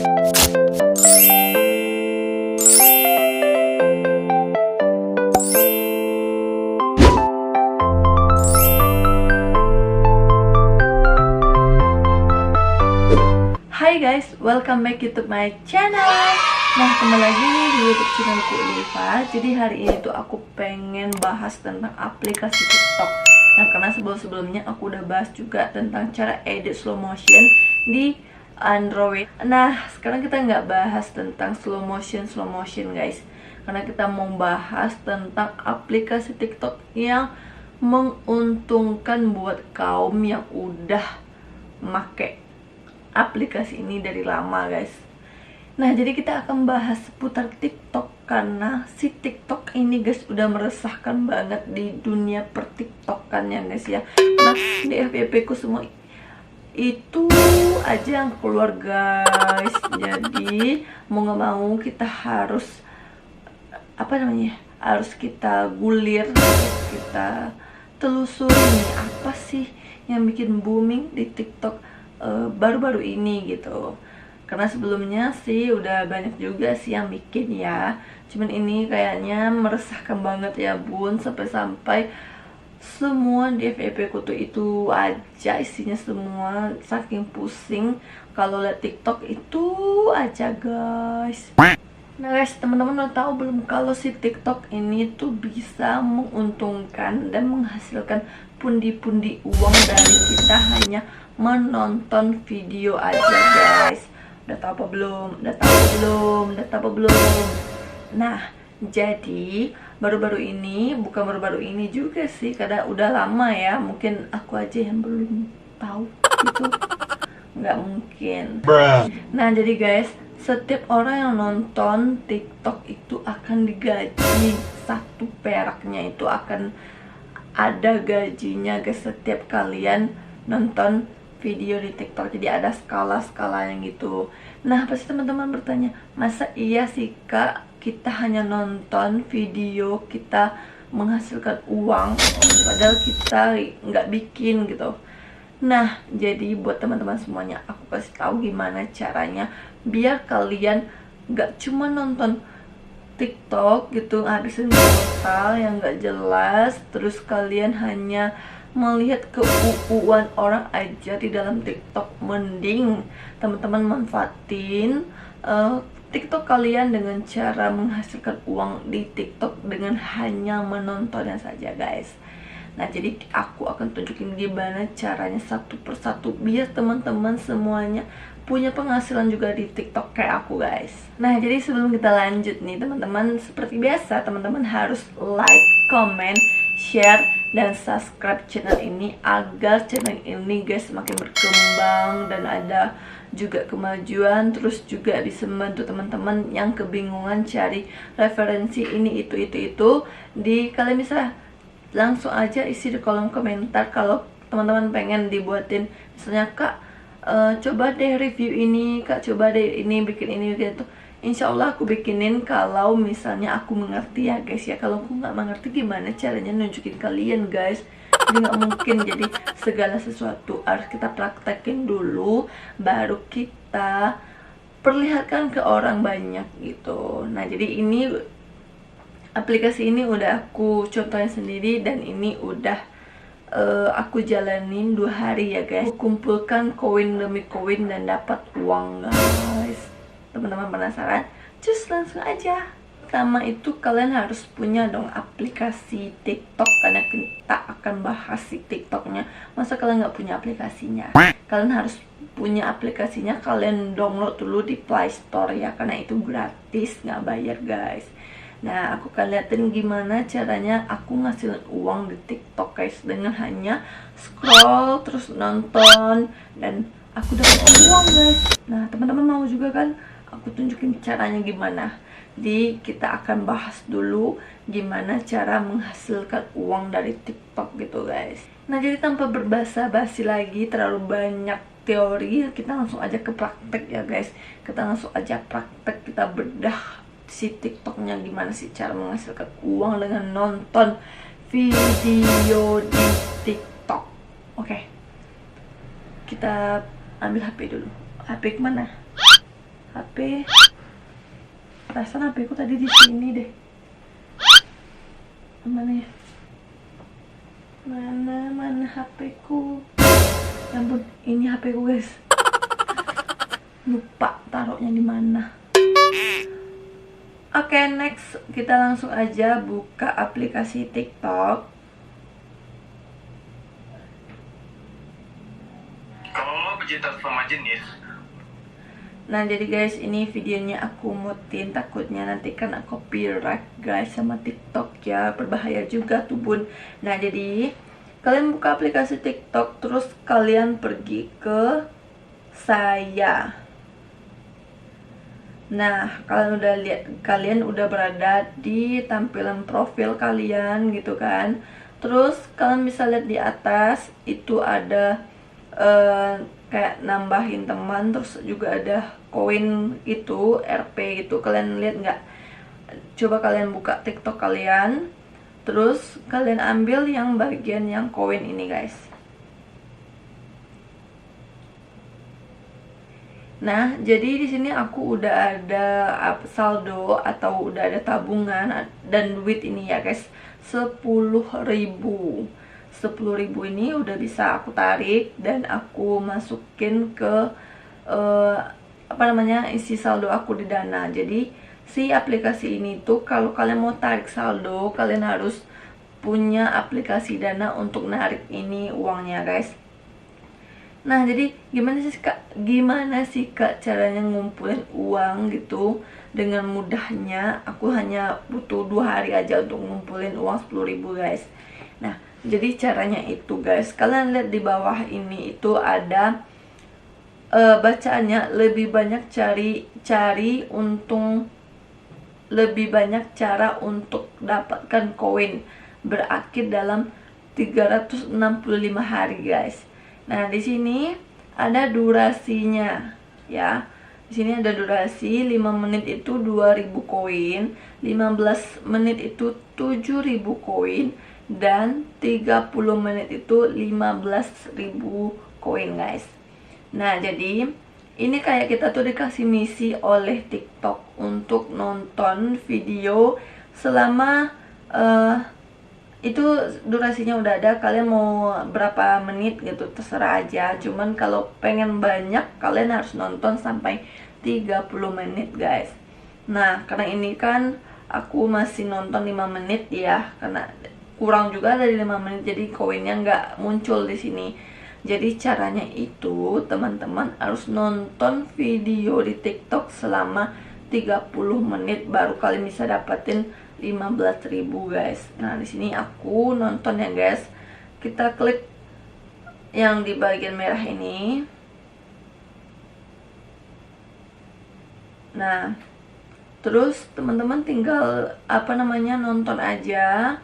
Hai guys, welcome back to my channel. Nah, kembali lagi nih di YouTube channelku Liva. Jadi hari ini tuh aku pengen bahas tentang aplikasi TikTok. Nah, karena sebelumnya aku udah bahas juga tentang cara edit slow motion di Android. Nah, sekarang kita nggak bahas tentang slow motion guys, karena kita mau bahas tentang aplikasi TikTok yang menguntungkan buat kaum yang udah make aplikasi ini dari lama guys. Nah, jadi kita akan bahas seputar TikTok karena si TikTok ini guys udah meresahkan banget di dunia per TikTokan ya guys ya. Nah, di FYP ku semua itu aja yang keluar guys. Jadi mau gak mau kita harus harus kita gulir, kita telusuri apa sih yang bikin booming di TikTok baru-baru ini gitu. Karena sebelumnya sih udah banyak juga sih yang bikin ya, cuman ini kayaknya meresahkan banget ya bun, sampai-sampai semua di FYP ku tuh itu aja isinya semua, saking pusing kalau liat TikTok itu aja guys. Nah guys, teman-teman udah tahu belum kalau si TikTok ini tuh bisa menguntungkan dan menghasilkan pundi-pundi uang dari kita hanya menonton video aja guys. Udah tahu apa belum? Udah tahu apa belum? Nah, jadi baru-baru ini, bukan baru-baru ini juga sih, karena udah lama ya, mungkin aku aja yang belum tahu gitu. Nggak mungkin. Nah, jadi guys, setiap orang yang nonton TikTok itu akan digaji, satu peraknya itu akan ada gajinya guys setiap kalian nonton video di TikTok. Jadi ada skala-skalanya gitu. Nah, pasti teman-teman bertanya, masa iya sih kak kita hanya nonton video kita menghasilkan uang padahal kita nggak bikin gitu. Nah, jadi buat teman-teman semuanya aku kasih tahu gimana caranya biar kalian nggak cuma nonton TikTok gitu habisin total yang nggak jelas, terus kalian hanya melihat keuuan orang aja di dalam TikTok. Mending teman-teman manfaatin TikTok kalian dengan cara menghasilkan uang di TikTok dengan hanya menontonnya saja guys. Nah, jadi aku akan tunjukin gimana caranya satu persatu biar teman-teman semuanya punya penghasilan juga di TikTok kayak aku guys. Nah, jadi sebelum kita lanjut nih teman-teman, seperti biasa teman-teman harus like, comment, share, dan subscribe channel ini agar channel ini guys semakin berkembang dan ada juga kemajuan, terus juga bisa membantu teman-teman yang kebingungan cari referensi ini itu di kalian bisa langsung aja isi di kolom komentar kalau teman-teman pengen dibuatin misalnya kak coba deh review ini, kak coba deh ini bikin ini gitu. Insya Allah aku bikinin kalau misalnya aku mengerti ya guys ya. Kalau aku nggak mengerti gimana caranya nunjukin kalian guys. Jadi nggak mungkin, jadi segala sesuatu harus kita praktekin dulu baru kita perlihatkan ke orang banyak gitu. Nah, jadi ini aplikasi ini udah aku contohin sendiri dan ini udah aku jalanin 2 hari ya guys. Aku kumpulkan koin demi koin dan dapat uang guys. Teman-teman penasaran? Just langsung aja. Pertama itu kalian harus punya dong aplikasi TikTok, karena kita akan bahas si TikToknya. Masa kalian nggak punya aplikasinya? Kalian harus punya aplikasinya. Kalian download dulu di Play Store ya, karena itu gratis, nggak bayar guys. Nah, aku akan liatin gimana caranya aku ngasilin uang di TikTok guys dengan hanya scroll terus nonton dan aku dapat uang guys. Nah, teman-teman mau juga kan aku tunjukin caranya gimana. Jadi kita akan bahas dulu gimana cara menghasilkan uang dari TikTok gitu guys. Nah, jadi tanpa berbasa-basi lagi terlalu banyak teori, kita langsung aja ke praktek ya guys. Kita langsung aja praktek, kita bedah si TikToknya gimana sih cara menghasilkan uang dengan nonton video di TikTok. Oke, kita ambil HP dulu. HP kemana? HP. Perasaan HP ku tadi di sini deh. Mana ya? Mana HP ku? Ya ampun, ini HP ku guys. Lupa taruhnya di mana. Oke, next kita langsung aja buka aplikasi TikTok. Kalau pecinta sama jenis. Nah, jadi guys, ini videonya aku mutin, takutnya nanti kena copyright guys sama TikTok ya, berbahaya juga tuh bun. Nah, jadi kalian buka aplikasi TikTok, terus kalian pergi ke saya. Nah, kalian udah berada di tampilan profil kalian gitu kan. Terus kalian bisa lihat di atas itu ada kayak nambahin teman, terus juga ada koin itu RP gitu. Kalian lihat nggak? Coba kalian buka TikTok kalian, terus kalian ambil yang bagian yang koin ini guys. Nah, jadi di sini aku udah ada saldo atau udah ada tabungan dan duit ini ya guys, 10.000. 10.000 ini udah bisa aku tarik dan aku masukin ke isi saldo aku di Dana. Jadi si aplikasi ini tuh kalau kalian mau tarik saldo, kalian harus punya aplikasi Dana untuk narik ini uangnya guys. Nah, jadi gimana sih kak caranya ngumpulin uang gitu dengan mudahnya? Aku hanya butuh 2 hari aja untuk ngumpulin uang 10.000 guys. Nah, jadi caranya itu guys, kalian lihat di bawah ini itu ada bacaannya lebih banyak lebih banyak cara untuk dapatkan koin berakhir dalam 365 hari guys. Nah, di sini ada durasinya ya. Di sini ada durasi 5 menit itu 2.000 koin, 15 menit itu 7.000 koin, dan 30 menit itu 15.000 koin guys. Nah, jadi ini kayak kita tuh dikasih misi oleh TikTok untuk nonton video selama itu durasinya udah ada, kalian mau berapa menit gitu terserah aja. Cuman kalau pengen banyak kalian harus nonton sampai 30 menit guys. Nah, karena ini kan aku masih nonton 5 menit ya, karena kurang juga dari 5 menit, jadi koinnya nggak muncul di sini. Jadi caranya itu teman-teman harus nonton video di TikTok selama 30 menit baru kalian bisa dapetin 15.000 guys. Nah, di sini aku nonton ya guys. Kita klik yang di bagian merah ini. Nah, terus teman-teman tinggal nonton aja.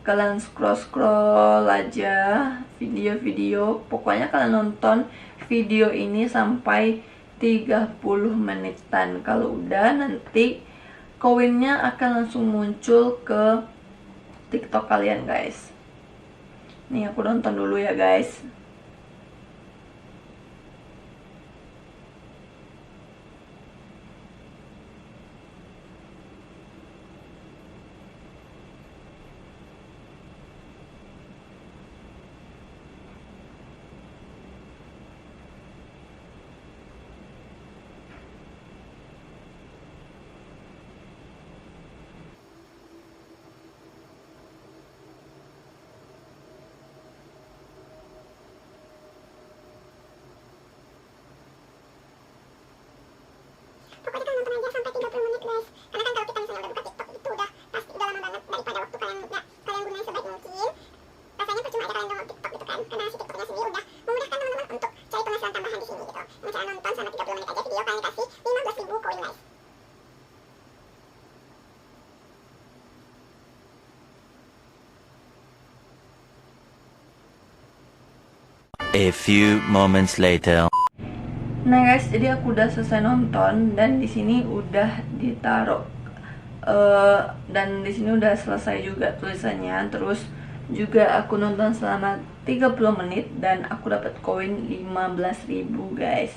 Kalian scroll aja video-video. Pokoknya kalian nonton video ini sampai 30 menitan. Kalau udah, nanti koinnya akan langsung muncul ke TikTok kalian guys. Nih aku nonton dulu ya guys. Pokoknya kalian nonton aja sampai 30 menit guys. Karena kan kalau kita misalnya udah buka TikTok itu udah pasti udah lama banget daripada waktu kalian gunain sebaik mungkin. Rasanya percuma aja kalian download TikTok gitu kan. Karena si TikToknya sendiri udah memudahkan teman-teman untuk cari penghasilan tambahan di sini gitu. Dengan cara nonton selama 30 menit aja video, kalian dikasih 15.000 koin guys. A few moments later. Nah guys, jadi aku udah selesai nonton dan di sini udah ditaruh dan di sini udah selesai juga tulisannya. Terus juga aku nonton selama 30 menit dan aku dapat koin 15.000 guys.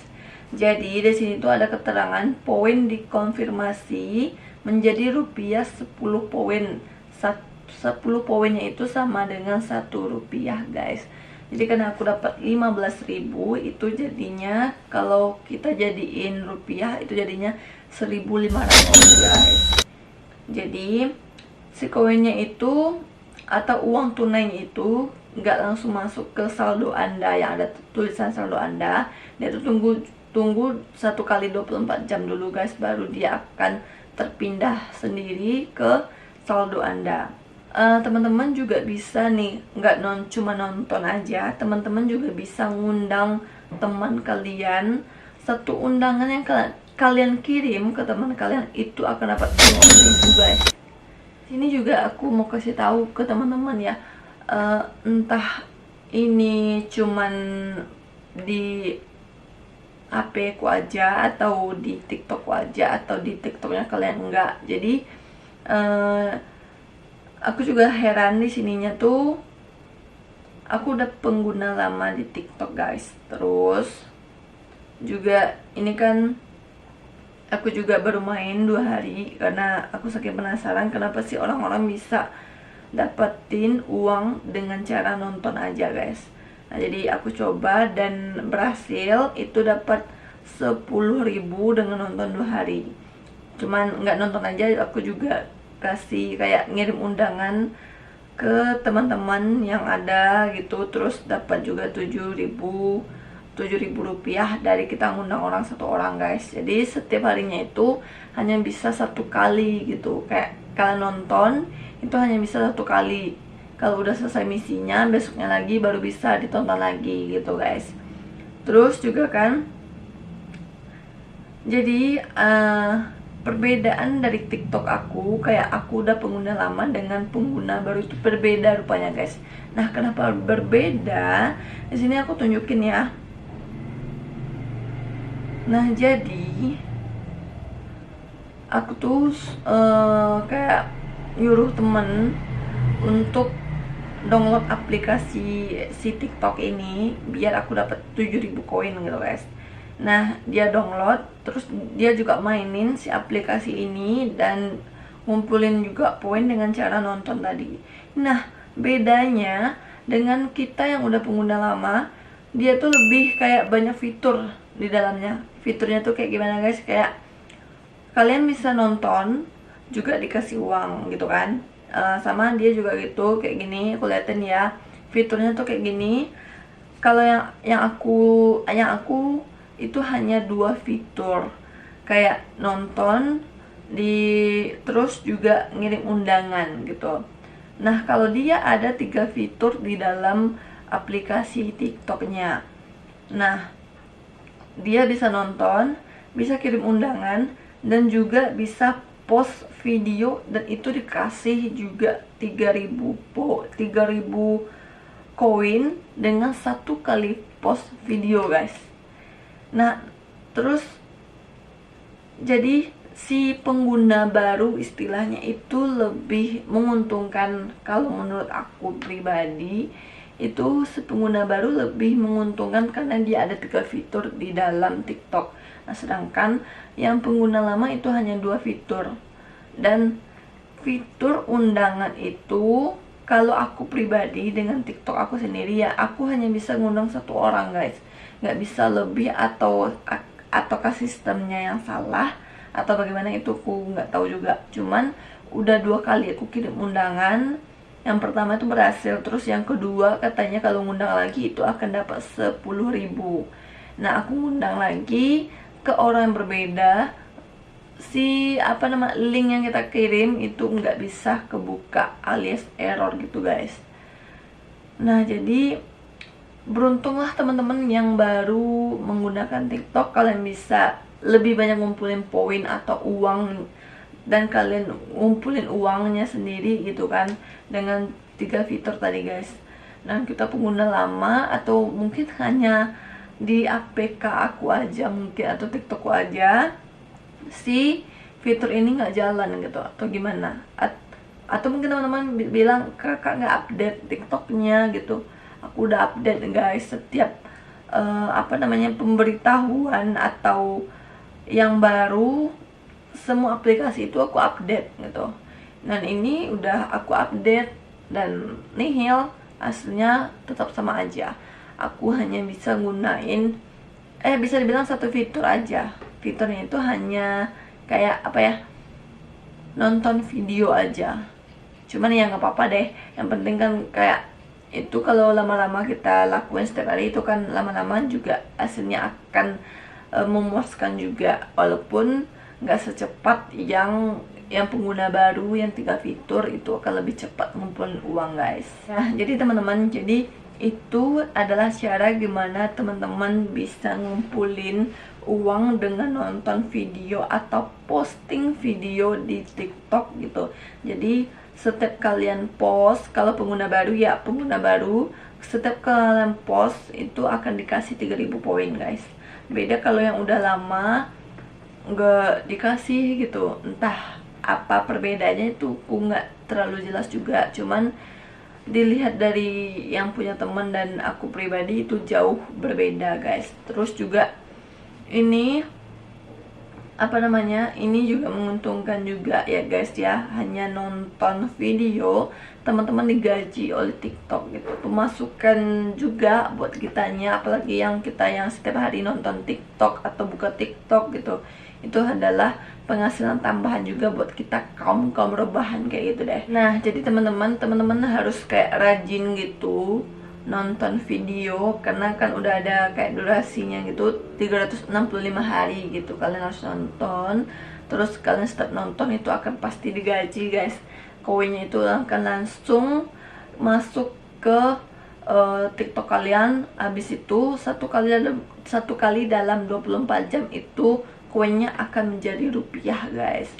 Jadi di sini tuh ada keterangan poin dikonfirmasi menjadi rupiah 10 poin. 10 poinnya itu sama dengan 1 rupiah guys. Jadi karena aku dapat 15.000, itu jadinya kalau kita jadiin rupiah itu jadinya 1.500 guys. Jadi si koinnya itu atau uang tunainya itu nggak langsung masuk ke saldo Anda yang ada tulisan saldo Anda. Dia tuh tunggu 1 kali 24 jam dulu guys, baru dia akan terpindah sendiri ke saldo Anda. Teman-teman juga bisa nih, nggak cuma nonton aja, teman-teman juga bisa ngundang teman kalian. Satu undangan yang kalian kirim ke teman kalian itu akan dapat 5.000 guys. Sini juga aku mau kasih tahu ke teman-teman ya, entah ini cuman di HP ku aja atau di TikTok ku aja atau di TikToknya kalian enggak. Jadi aku juga heran di sininya tuh, aku udah pengguna lama di TikTok guys. Terus juga ini kan aku juga baru main 2 hari karena aku saking penasaran kenapa sih orang-orang bisa dapetin uang dengan cara nonton aja guys. Nah jadi aku coba dan berhasil, itu dapat 10.000 dengan nonton 2 hari. Cuman nggak nonton aja, aku juga kasih kayak ngirim undangan ke teman-teman yang ada gitu, terus dapat juga 7.000 rupiah dari kita ngundang orang 1 orang guys. Jadi setiap harinya itu hanya bisa 1 kali gitu, kayak kalian nonton itu hanya bisa 1 kali. Kalau udah selesai misinya, besoknya lagi baru bisa ditonton lagi gitu guys. Terus juga kan, jadi perbedaan dari TikTok aku, kayak aku udah pengguna lama dengan pengguna baru itu berbeda rupanya guys. Nah kenapa berbeda? Di sini aku tunjukin ya. Nah jadi aku tuh kayak nyuruh temen untuk download aplikasi si TikTok ini biar aku dapat 7.000 koin gitu guys. Nah dia download, terus dia juga mainin si aplikasi ini dan ngumpulin juga poin dengan cara nonton tadi. Nah bedanya dengan kita yang udah pengguna lama, dia tuh lebih kayak banyak fitur di dalamnya. Fiturnya tuh kayak gimana guys, kayak kalian bisa nonton juga dikasih uang gitu kan. Sama dia juga gitu, kayak gini aku liatin ya, fiturnya tuh kayak gini. Kalau yang aku itu hanya 2 fitur, kayak nonton terus juga ngirim undangan gitu. Nah kalau dia ada 3 fitur di dalam aplikasi TikToknya. Nah dia bisa nonton, bisa kirim undangan, dan juga bisa post video, dan itu dikasih juga 3.000 koin dengan 1 kali post video guys. Nah terus jadi si pengguna baru istilahnya itu lebih menguntungkan. Kalau menurut aku pribadi itu si pengguna baru lebih menguntungkan karena dia ada 3 fitur di dalam TikTok. Nah sedangkan yang pengguna lama itu hanya 2 fitur. Dan fitur undangan itu, kalau aku pribadi dengan TikTok aku sendiri ya, aku hanya bisa ngundang 1 orang guys, nggak bisa lebih, ataukah sistemnya yang salah atau bagaimana itu aku nggak tahu juga. Cuman udah 2 kali aku kirim undangan, yang pertama itu berhasil, terus yang kedua katanya kalau ngundang lagi itu akan dapat 10.000. Nah aku ngundang lagi ke orang yang berbeda, si link yang kita kirim itu nggak bisa kebuka alias error gitu guys. Nah jadi beruntunglah teman-teman yang baru menggunakan TikTok, kalian bisa lebih banyak ngumpulin poin atau uang, dan kalian ngumpulin uangnya sendiri gitu kan dengan 3 fitur tadi guys. Nah kita pengguna lama atau mungkin hanya di APK aku aja mungkin atau TikTokku aja, si fitur ini nggak jalan gitu atau gimana, atau mungkin teman-teman bilang kakak nggak update TikToknya gitu. Aku udah update guys, setiap pemberitahuan atau yang baru, semua aplikasi itu aku update gitu. Dan ini udah aku update dan nihil, aslinya tetap sama aja. Aku hanya bisa gunain bisa dibilang satu fitur aja. Fiturnya itu hanya kayak nonton video aja. Cuman ya nggak apa-apa deh, yang penting kan kayak itu kalau lama-lama kita lakuin setiap hari itu kan lama-lama juga hasilnya akan memuaskan juga, walaupun nggak secepat yang pengguna baru yang 3 fitur itu akan lebih cepat ngumpulin uang guys. Nah jadi teman-teman, jadi itu adalah cara gimana teman-teman bisa ngumpulin uang dengan nonton video atau posting video di TikTok gitu. Jadi setiap kalian post, kalau pengguna baru, setiap kalian post itu akan dikasih 3000 poin guys. Beda kalau yang udah lama nggak dikasih gitu. Entah apa perbedaannya itu aku nggak terlalu jelas juga, cuman dilihat dari yang punya teman dan aku pribadi itu jauh berbeda guys. Terus juga ini ini juga menguntungkan juga ya guys ya. Hanya nonton video, teman-teman digaji oleh TikTok gitu. Pemasukan juga buat kitanya, apalagi yang setiap hari nonton TikTok atau buka TikTok gitu. Itu adalah penghasilan tambahan juga buat kita kaum rebahan kayak gitu deh. Nah jadi teman-teman harus kayak rajin gitu nonton video, karena kan udah ada kayak durasinya gitu, 365 hari gitu kalian harus nonton. Terus kalian setiap nonton itu akan pasti digaji guys. Koinnya itu akan langsung masuk ke TikTok kalian. Habis itu satu kali dalam 24 jam itu koinnya akan menjadi rupiah guys.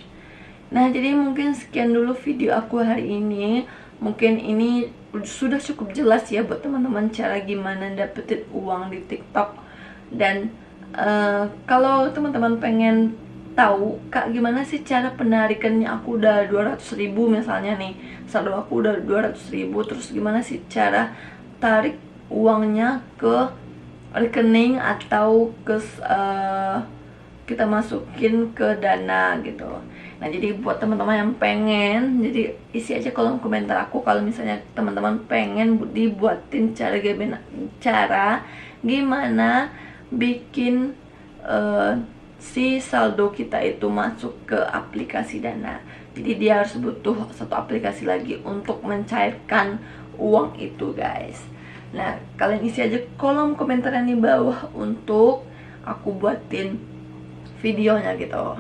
Nah jadi mungkin sekian dulu video aku hari ini. Mungkin ini sudah cukup jelas ya buat teman-teman cara gimana dapetin uang di TikTok. Dan kalau teman-teman pengen tahu kak gimana sih cara penarikannya, aku udah 200.000 misalnya nih, saldo aku udah 200.000, terus gimana sih cara tarik uangnya ke rekening atau ke kita masukin ke Dana gitu. Nah jadi buat teman-teman yang pengen, jadi isi aja kolom komentar aku kalau misalnya teman-teman pengen dibuatin cara gimana bikin si saldo kita itu masuk ke aplikasi Dana. Jadi dia harus butuh satu aplikasi lagi untuk mencairkan uang itu guys. Nah kalian isi aja kolom komentar yang di bawah untuk aku buatin videonya gitu.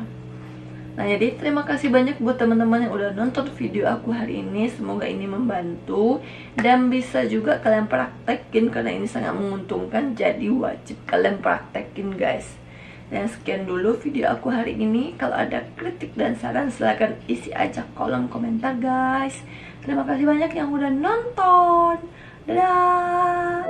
Nah jadi terima kasih banyak buat teman-teman yang udah nonton video aku hari ini. Semoga ini membantu dan bisa juga kalian praktekin karena ini sangat menguntungkan. Jadi wajib kalian praktekin guys. Dan sekian dulu video aku hari ini. Kalau ada kritik dan saran silahkan isi aja kolom komentar guys. Terima kasih banyak yang udah nonton. Dadah.